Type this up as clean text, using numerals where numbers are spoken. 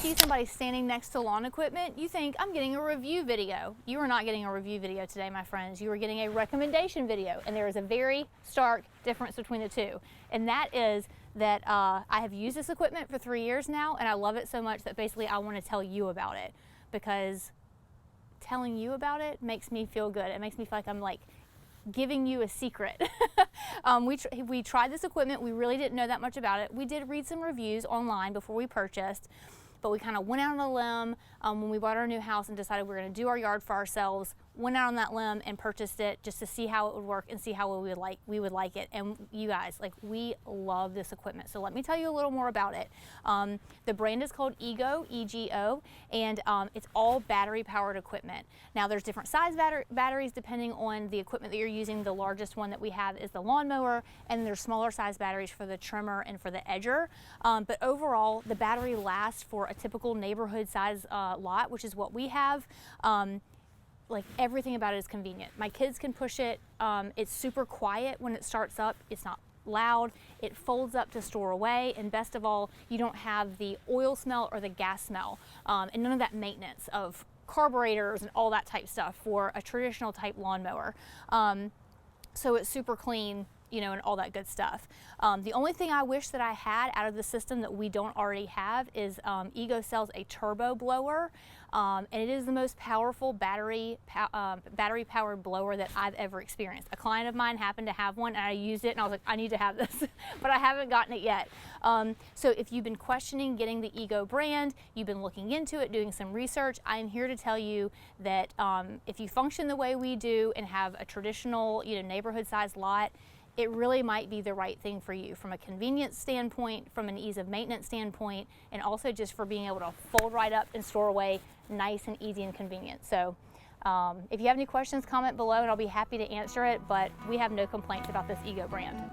see somebody standing next to lawn equipment, you think, I'm getting a review video. You are not getting a review video today, my friends. You are getting a recommendation video, and there is a very stark difference between the two. And that is that I have used this equipment for 3 years now, and I love it so much that basically I want to tell you about it, because telling you about it makes me feel good. It makes me feel like I'm like giving you a secret. We tried this equipment. We really didn't know that much about it. We did read some reviews online before we purchased, but we kind of went out on a limb when we bought our new house and decided we were going to do our yard for ourselves. Went out on that limb and purchased it just to see how it would work and see how we would like it. And you guys, like, we love this equipment. So let me tell you a little more about it. The brand is called Ego, E-G-O, and it's all battery powered equipment. Now there's different size batteries depending on the equipment that you're using. The largest one that we have is the lawnmower, and there's smaller size batteries for the trimmer and for the edger. But overall, the battery lasts for a typical neighborhood size lot, which is what we have. Like, everything about it is convenient. My kids can push it. It's super quiet when it starts up. It's not loud. It folds up to store away, and best of all, you don't have the oil smell or the gas smell, and none of that maintenance of carburetors and all that type stuff for a traditional type lawnmower. So it's super clean, you know, and all that good stuff. The only thing I wish that I had out of the system that we don't already have is Ego sells a turbo blower, and it is the most powerful battery powered blower that I've ever experienced. A client of mine happened to have one, and I used it, and I was like, I need to have this, but I haven't gotten it yet. So if you've been questioning getting the Ego brand, you've been looking into it, doing some research, I'm here to tell you that if you function the way we do and have a traditional, you know, neighborhood sized lot, it really might be the right thing for you from a convenience standpoint, from an ease of maintenance standpoint, and also just for being able to fold right up and store away nice and easy and convenient. So if you have any questions, comment below and I'll be happy to answer it, but we have no complaints about this Ego brand.